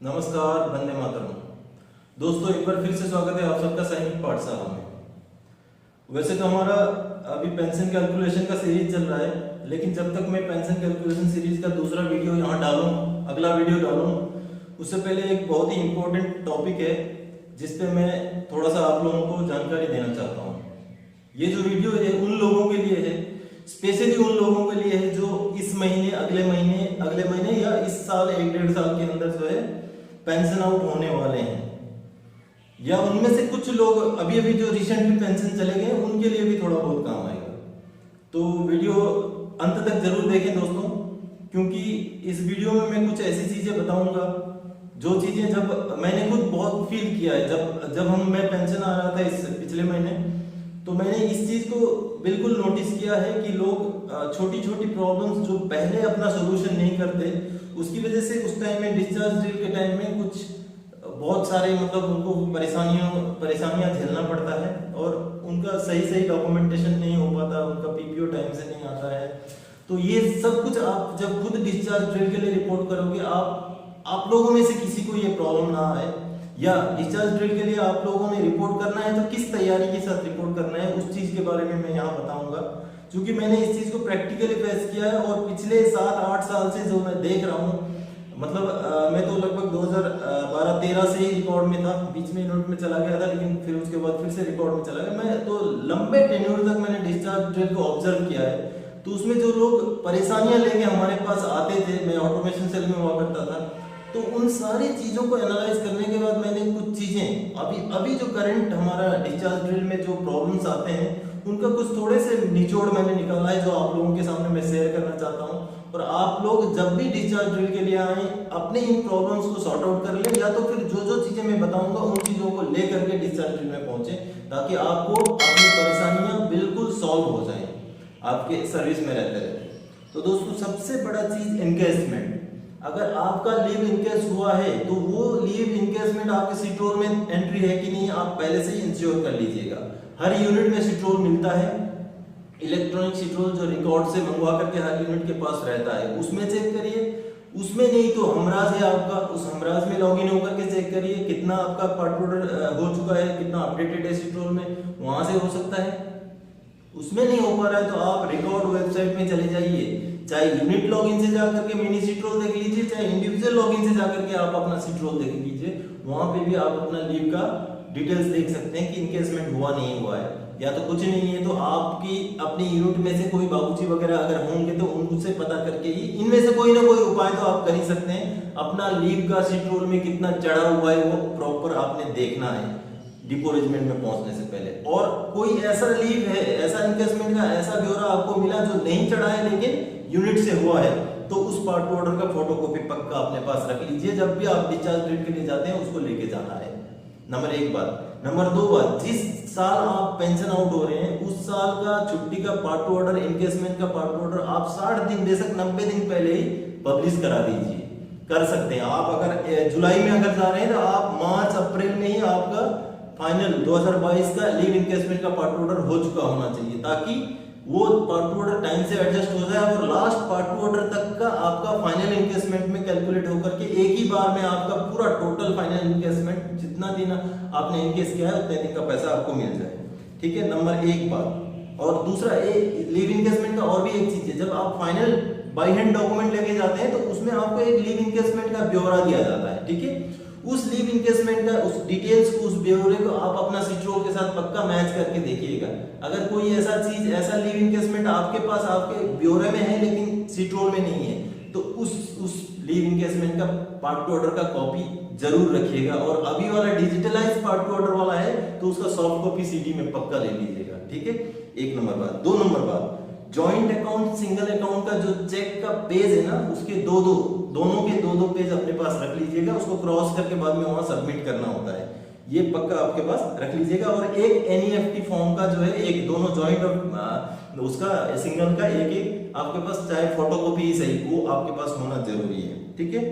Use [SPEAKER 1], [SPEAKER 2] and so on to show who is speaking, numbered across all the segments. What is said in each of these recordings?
[SPEAKER 1] नमस्कार, वंदे मातरम। दोस्तों, एक बार फिर से स्वागत है आप सबका सैनिक पाठशाला में। वैसे तो हमारा अभी पेंशन कैलकुलेशन का सीरीज चल रहा है, लेकिन जब तक मैं पेंशन कैलकुलेशन सीरीज का दूसरा वीडियो यहाँ डालूं, अगला वीडियो डालूं, उससे पहले एक बहुत ही इम्पोर्टेंट टॉपिक है जिस पे मैं थोड़ा सा आप लोगों को जानकारी देना चाहता हूँ। ये जो वीडियो है उन लोगों के लिए है, स्पेशली उन लोगों के लिए है जो इस महीने, अगले महीने या इस साल 1-1.5 साल के अंदर जो है पेंशन आउट होने वाले हैं, या उनमें से कुछ लोग अभी अभी जो रिसेंटली पेंशन चले गए उनके लिए भी थोड़ा बहुत काम आएगा। तो वीडियो अंत तक जरूर देखें दोस्तों, क्योंकि इस वीडियो में मैं कुछ ऐसी चीजें बताऊंगा जो चीजें जब मैंने खुद बहुत फील किया है। जब मैं पेंशन आ रहा था इस पिछले महीने, तो मैंने इस चीज को बिल्कुल नोटिस किया है कि लोग छोटी छोटी प्रॉब्लम्स जो पहले अपना सोल्यूशन नहीं करते, उसकी वजह से उस टाइम में डिस्चार्ज ड्रिल के टाइम में कुछ बहुत सारे उनको परेशानियां झेलना पड़ता है और उनका सही डॉक्यूमेंटेशन नहीं हो पाता, उनका पीपीओ टाइम से नहीं आता है। तो ये सब कुछ आप जब खुद डिस्चार्ज ड्रिल के लिए रिपोर्ट करोगे, आप लोगों में से किसी को ये प्रॉब्लम ना आए, या डिस्चार्ज ड्रिल के लिए आप लोगों ने रिपोर्ट करना है तो किस तैयारी के साथ रिपोर्ट करना है, उस चीज के बारे में मैं यहाँ बताऊंगा। क्योंकि मैंने इस चीज को प्रैक्टिकली फेस किया है और पिछले 7-8 साल से जो मैं देख रहा हूँ, मैं तो लगभग 2012-13 से ही रिकॉर्ड में था, बीच में यूनिट में चला गया था, लेकिन फिर उसके बाद फिर से रिकॉर्ड में चला गया। मैं तो लंबे टेन्योर तक मैंने डिस्चार्ज ड्रिल को ऑब्जर्व किया है। तो उसमें जो लोग परेशानियां लेके हमारे पास आते थे, मैं ऑटोमेशन सेल में हुआ करता था, तो उन सारी चीजों को एनालाइज करने के बाद मैंने कुछ चीजें अभी जो करंट हमारा डिस्चार्ज ड्रिल में जो प्रॉब्लम्स आते हैं, उनका कुछ थोड़े से निचोड़ मैंने निकाला है, जो आप लोगों के सामने मैं शेयर करना चाहता हूं। और आप लोग जब भी डिस्चार्ज ड्रिल के लिए आए, अपने इन प्रॉब्लम्स को सॉर्ट आउट कर ले, या तो फिर जो चीजें मैं बताऊंगा उन चीजों को लेकर के डिस्चार्ज ड्रिल में पहुंचे, ताकि आपको अपनी परेशानियां बिल्कुल सॉल्व हो जाए आपके सर्विस में रहते रहते। तो दोस्तों, सबसे बड़ा चीज इनकेसमेंट। अगर आपका लीव इनकेस हुआ है तो वो लीव इनकेसमेंट आपके सीट्रोल में एंट्री है कि नहीं, आप पहले से ही इंश्योर कर लीजिएगा। हर यूनिट में सीट्रोल मिलता है, इलेक्ट्रॉनिक सीट्रोल जो रिकॉर्ड से मंगवा करके हर यूनिट के पास रहता है, उसमें चेक करिए। उसमें नहीं तो हमराज है आपका, उस हमराज में लॉगिन होकर के चेक करिए कितना आपका पार्ट ऑर्डर हो चुका है, कितना अपडेटेड है सीट्रोल में, वहां से हो सकता है। उसमें नहीं हो पा रहा है तो आप रिकॉर्ड वेबसाइट में चले जाइए, चाहे यूनिट लॉगिन से जाकर के मिनी सीट्रोल देख लीजिए, चाहे इंडिविजुअल लॉगिन से जाकर के आप अपना सीट्रोल देख लीजिए। वहां पे भी आप अपना लीव का डिटेल्स देख सकते हैं कि इनकेसमेंट हुआ नहीं हुआ है, या तो कुछ नहीं है तो आपकी अपनी यूनिट में से कोई बाबूजी वगैरह अगर होंगे तो उनसे पता करके ही इनमें से कोई ना कोई उपाय तो आप कर ही सकते हैं। अपना लीव का सीट्रोल में कितना चढ़ा हुआ है वो प्रॉपर आपने देखना है डिपोरिजमेंट में पहुंचने से पहले। और कोई ऐसा लीव है, ऐसा इनकेसमेंट का ऐसा ब्यौरा आपको मिला जो नहीं चढ़ा है लेकिन यूनिट से हुआ है, तो उस पार्ट ऑर्डर का फोटोकॉपी पक्का अपने पास रख लीजिए। जब भी आप डिस्चार्ज डेट के लिए जाते हैं उसको लेके जाना है, नंबर 1 बात। नंबर 2 बात, जिस साल आप पेंशन आउट हो रहे हैं उस साल का छुट्टी का पार्ट ऑर्डर, इनकेसमेंट का पार्ट ऑर्डर आप 60 दिन, बेशक 90 दिन पहले ही पब्लिश करा दीजिए। कर सकते हैं आप, अगर जुलाई में अगर जा रहे हैं तो आप मार्च अप्रैल में ही आपका फाइनल 2022 का लीव इनकेसमेंट का पार्ट ऑर्डर हो चुका होना चाहिए, ताकि वो पार्ट ऑर्डर टाइम से एडजस्ट हो जाए और लास्ट पार्ट ऑर्डर तक का आपका फाइनल इनकेसमेंट में कैलकुलेट होकर के एक ही बार में आपका पूरा टोटल फाइनल इनकेसमेंट जितना दिन आपने इनकेस किया है उतने दिन का पैसा आपको मिल जाए। ठीक है, नंबर 1 बात। और दूसरा, लीव इनकेसमेंट का और भी एक चीज है, जब आप फाइनल बाय हैंड डॉक्यूमेंट लेके जाते हैं तो उसमें आपको एक लीव इनकेसमेंट का ब्यौरा दिया जाता है। ठीक है, उस लीव इनकेसमेंट का, उस डिटेल्स को, उस ब्यौरे को आप अपना सीट्रोल के साथ पक्का मैच करके देखिएगा। अगर कोई ऐसा चीज, ऐसा लीव इनकेसमेंट आपके पास आपके ब्यौरे में है लेकिन सीट्रोल में नहीं है, तो उस लीव इनकेसमेंट का पार्ट ऑर्डर का कॉपी जरूर रखिएगा। और अभी वाला डिजिटलाइज पार्ट ऑर्डर वाला है तो उसका सॉफ्ट कॉपी सीडी में पक्का ले लीजिएगा। ठीक है, 1 नंबर बात। 2 नंबर बात, जॉइंट अकाउंट, सिंगल अकाउंट का जो चेक का पेज है ना, उसके दोनों के दो पेज अपने पास रख लीजिएगा। उसको क्रॉस करके बाद में वहां सबमिट करना होता है, ये पक्का आपके पास रख लीजिएगा। और एक एनईएफटी फॉर्म का जो है, एक दोनों जॉइंट और उसका सिंगल का एक आपके पास, चाहे फोटोकॉपी ही सही, वो आपके पास होना जरूरी है। ठीक है,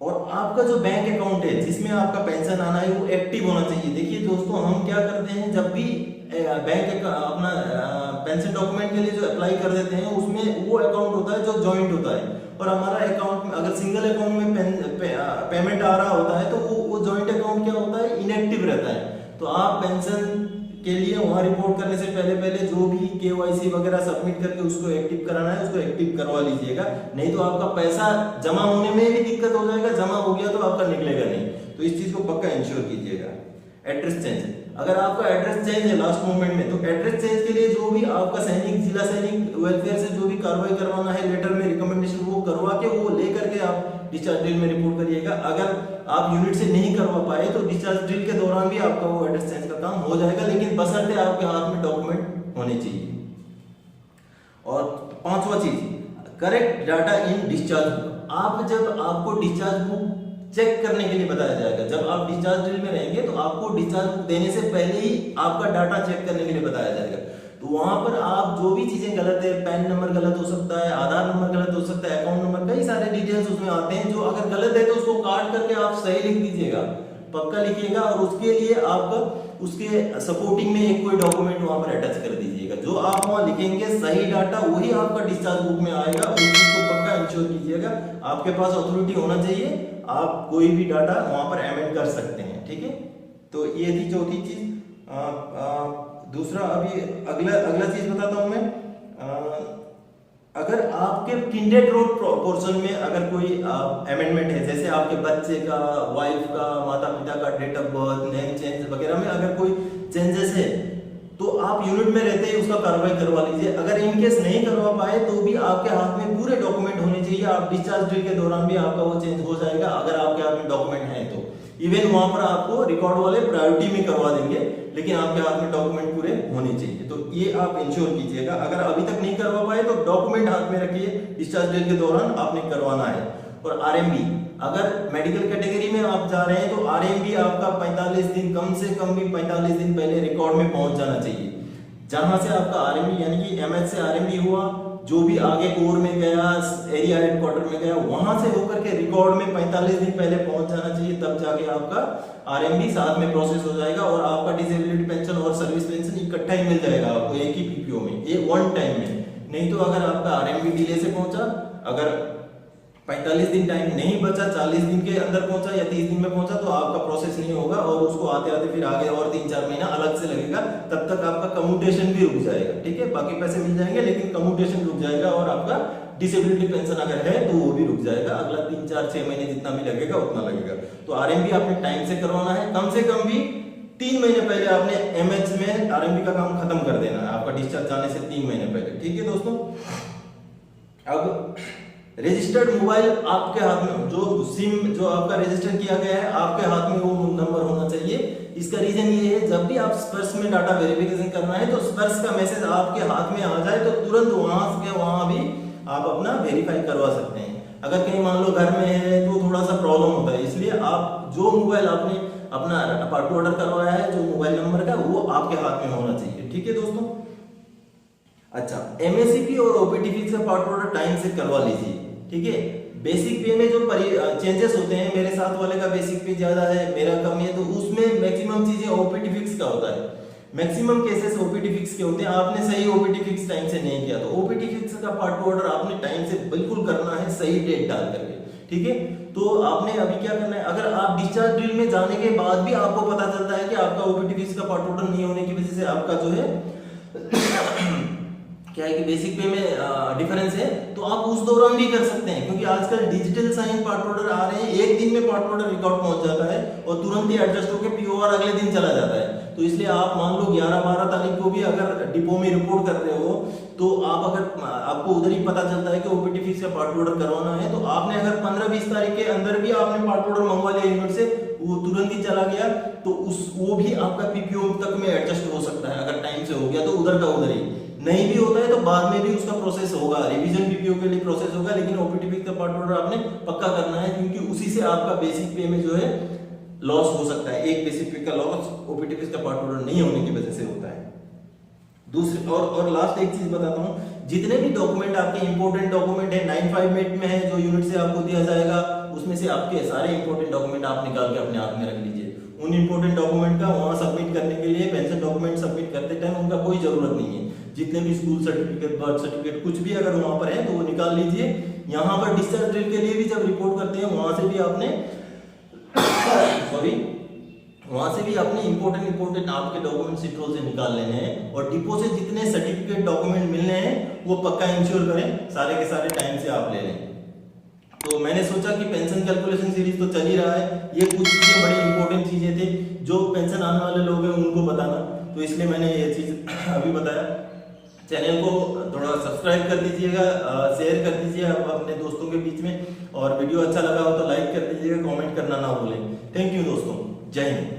[SPEAKER 1] और आपका जो बैंक अकाउंट है जिसमें आपका पेंशन आना है वो एक्टिव होना चाहिए। देखिए दोस्तों, हम क्या करते हैं, जब भी बैंक अपना पेंशन डॉक्यूमेंट के लिए जो अप्लाई कर देते हैं उसमें वो अकाउंट होता है जो जॉइंट होता है, और हमारा अकाउंट में अगर सिंगल अकाउंट में पेमेंट आ रहा होता है तो वो जॉइंट अकाउंट क्या होता है, इनएक्टिव रहता है। तो आप पेंशन के लिए वहां रिपोर्ट करने से पहले जो भी केवाईसी वगैरह सबमिट करके उसको एक्टिव कराना है उसको एक्टिव करवा लीजिएगा, नहीं तो आपका पैसा जमा होने में भी दिक्कत हो जाएगा, जमा हो गया तो आपका निकलेगा नहीं। तो इस चीज को पक्का इंश्योर कीजिएगा। एड्रेस चेंज, अगर आपका एड्रेस चेंज है लास्ट मोमेंट में, तो एड्रेस चेंज के लिए जो भी आपका सैनिक, जिला सैनिक वेलफेयर से जो भी कार्रवाई करवाना है लेटर में रिकमेंडेशन, वो करवा के वो लेकर के आप डिस्चार्ज ड्रिल में रिपोर्ट करिएगा। अगर आप यूनिट से नहीं करवा पाए तो डिस्चार्ज ड्रिल के दौरान भी आपका वो एड्रेस चेंज का काम हो जाएगा, लेकिन बशर्ते आपके हाथ में डॉक्यूमेंट होने चाहिए। और पांचवा चीज, correct data in discharge book. आप जब आपको डिस्चार्ज बुक चेक करने के लिए बताया जाएगा, जब आप डिस्चार्ज ड्रिल में रहेंगे तो आपको डिस्चार्ज बुक देने से पहले ही आपका डाटा चेक करने के लिए बताया जाएगा। तो वहां पर आप जो भी चीजें गलत है, पैन नंबर गलत हो सकता है, आधार नंबर गलत हो सकता है, अकाउंट नंबर, कई सारे डिटेल्स उसमें आते हैं, जो अगर गलत है तो उसको काट करके आप सही लिख दीजिएगा, पक्का लिखिएगा। और उसके लिए आपका उसके सपोर्टिंग में एक कोई डॉक्यूमेंट वहां पर अटैच कर दीजिएगा। जो आप वहां लिखेंगे सही डाटा वही आपका डिस्चार्ज बुक में आएगा, उस चीज को पक्का इंश्योर कीजिएगा। आपके पास अथॉरिटी होना चाहिए, आप कोई भी डाटा वहां पर अमेंड कर सकते हैं, ठीक है। तो ये थी चौथी चीज। दूसरा अभी अगला चीज बताता हूं मैं। अगर आपके किंडेड रोड पोर्शन में अगर कोई अमेंडमेंट है, जैसे आपके बच्चे का, वाइफ का, माता पिता का date of birth, name change वगैरह में अगर कोई चेंजेस है तो आप यूनिट में रहते ही उसका कार्रवाई करवा लीजिए। अगर इनकेस नहीं करवा पाए तो भी आपके हाथ में पूरे डॉक्यूमेंट होने चाहिए। आप डिस्चार्ज ड्रिल के दौरान भी आपका वो चेंज हो जाएगा अगर आपके हाथ में डॉक्यूमेंट है तो। इवन वहां पर आपको रिकॉर्ड वाले प्रायोरिटी में करवा देंगे, लेकिन आपके हाथ में डॉक्यूमेंट पूरे होने चाहिए। तो ये आप इंश्योर कीजिएगा। अगर अभी तक नहीं करवा पाए तो डॉक्यूमेंट हाथ में रखिए, डिस्चार्ज ड्रिल के दौरान आपने करवाना है। और आरएमबी, अगर मेडिकल कैटेगरी में आप जा रहे हैं तो आरएमबी आपका 45 दिन, कम से कम भी 45 दिन पहले रिकॉर्ड में पहुंच जाना चाहिए। जहां से आपका आरएमबी यानी कि एमएच से आरएमबी हुआ, जो भी आगे कोर में गया, एरिया हेडक्वार्टर में गया, वहां से होकर के रिकॉर्ड में 45 दिन पहले पहुंच जाना चाहिए, तब जाके आपका आरएमबी साथ में प्रोसेस हो जाएगा और आपका डिसेबिलिटी पेंशन और सर्विस पेंशन इकट्ठा ही मिल जाएगा आपको एक ही पीपीओ में, ये वन टाइम में। नहीं तो अगर आपका आरएमबी डिले से पहुंचा, अगर 45 दिन टाइम नहीं बचा, 40 दिन के अंदर पहुंचा या 30 दिन में पहुंचा, तो आपका प्रोसेस नहीं होगा और उसको आते आते फिर आगे और 3-4 महीना अलग से लगेगा। तब तक आपका कम्यूटेशन भी रुक जाएगा, ठीक है। बाकी पैसे मिल जाएंगे लेकिन कम्यूटेशन रुक जाएगा और आपका डिसेबिलिटी पेंशन अगर है तो वो भी रुक जाएगा। अगला 3-4-6 महीने जितना भी लगेगा उतना लगेगा। तो आरएमबी आपने टाइम से करवाना है, कम से कम भी 3 महीने पहले आपने एमएच में आरएमबी का काम खत्म कर देना है, आपका डिस्चार्ज जाने से 3 महीने पहले, ठीक है दोस्तों। अब रजिस्टर्ड मोबाइल आपके हाथ में, जो सिम जो आपका रजिस्टर किया गया है आपके हाथ में वो नंबर होना चाहिए। इसका रीजन ये है, जब भी आप स्पर्श में डाटा वेरिफिकेशन करना है तो स्पर्श का मैसेज आपके हाथ में आ जाए तो तुरंत वहां भी आप अपना वेरीफाई करवा सकते हैं। अगर कहीं मान लो घर में है तो थोड़ा सा प्रॉब्लम होता है, इसलिए आप जो मोबाइल आपने अपना पार्ट ऑर्डर करवाया है, जो मोबाइल नंबर का, वो आपके हाथ में होना चाहिए, ठीक है दोस्तों। अच्छा, एमएससीपी और ओपीटी फीस का पार्ट ऑर्डर टाइम से करवा लीजिए, ठीक है। बेसिक पे में जो चेंजेस होते हैं, मेरे साथ वाले का बेसिक पे ज्यादा है, मेरा कम है, तो उसमें मैक्सिमम चीजें ओपीटी फिक्स का होता है। मैक्सिमम केसेस ओपीटी फिक्स के होते हैं। आपने सही ओपीटी फिक्स टाइम से नहीं किया तो ओपीटी फिक्स का पार्ट ऑर्डर आपने टाइम से बिल्कुल करना है, सही डेट डाल करके, ठीक है। तो आपने अभी क्या करना है, अगर आप डिस्चार्ज ड्रिल में जाने के बाद भी आपको पता चलता है कि आपका ओपीटी फिक्स का पार्ट ऑर्डर नहीं होने की वजह से आपका जो है क्या है कि बेसिक पे में डिफरेंस है, तो आप उस दौरान भी कर सकते हैं, क्योंकि आजकल डिजिटल साइन पार्ट ऑर्डर आ रहे हैं। एक दिन में पार्ट ऑर्डर रिकॉर्ड पहुंच जाता है और तुरंत ही एडजस्ट होकर पीओआर अगले दिन चला जाता है। तो इसलिए आप मान लो 11-12 तारीख को भी अगर डिपो में रिपोर्ट कर रहे हो तो आप अगर आपको उधर ही पता चलता है कि ओपीटी फीस का पार्ट ऑर्डर करवाना है, तो आपने अगर 15-20 तारीख के अंदर भी आपने पार्ट ऑर्डर मंगवा लिया यूनिट से, वो तुरंत ही चला गया, तो वो भी आपका पीपीओ तक में एडजस्ट हो सकता है। अगर टाइम से हो गया तो उधर का उधर ही, नहीं भी होता है तो बाद में भी उसका प्रोसेस होगा, रिवीजन पीपीओ के लिए प्रोसेस होगा, लेकिन ओपीटी फीस का पार्ट ऑर्डर आपने पक्का करना है, क्योंकि उसी से आपका बेसिक पे में जो है लॉस हो सकता है। एक बेसिक पे का लॉस ओपीटी फीस का पार्ट ऑर्डर नहीं होने की वजह से होता है। दूसरी और लास्ट एक चीज बताता हूँ, जितने भी डॉक्यूमेंट आपके इंपोर्टेंट डॉक्यूमेंट है 95 में है, जो यूनिट से आपको दिया जाएगा, उसमें से आपके सारे इंपोर्टेंट डॉक्यूमेंट आप निकाल के अपने हाथ में रख लीजिए। उन इंपोर्टेंट डॉक्यूमेंट का वहां सबमिट करने के लिए, पेंशन डॉक्यूमेंट सबमिट करते टाइम उनका कोई जरूरत नहीं है। जितने भी स्कूल सर्टिफिकेट, बर्थ सर्टिफिकेट, कुछ भी अगर वहां पर है तो वो निकाल लीजिए। यहाँ पर डिस्चार्ज ड्रिल के लिए भी जब रिपोर्ट करते हैं वहां से भी आपने सॉरी, वहां से भी आपने इंपॉर्टेंट आपके डॉक्यूमेंट सिट्रोल से निकाल लेने हैं, और डिपो से जितने सर्टिफिकेट डॉक्यूमेंट मिलने हैं वो पक्का इंश्योर करें, सारे के सारे टाइम से आप ले लें। तो मैंने सोचा कि पेंशन कैलकुलेशन सीरीज तो चल ही रहा है, ये कुछ चीजें बड़ी इंपॉर्टेंट चीजें थी जो पेंशन आने वाले लोग हैं उनको बताना, तो इसलिए मैंने ये चीज अभी बताया। चैनल को थोड़ा सब्सक्राइब कर दीजिएगा, शेयर कर दीजिए अपने दोस्तों के बीच में, और वीडियो अच्छा लगा हो तो लाइक कर दीजिएगा, कमेंट करना ना भूलें। थैंक यू दोस्तों, जय हिंद।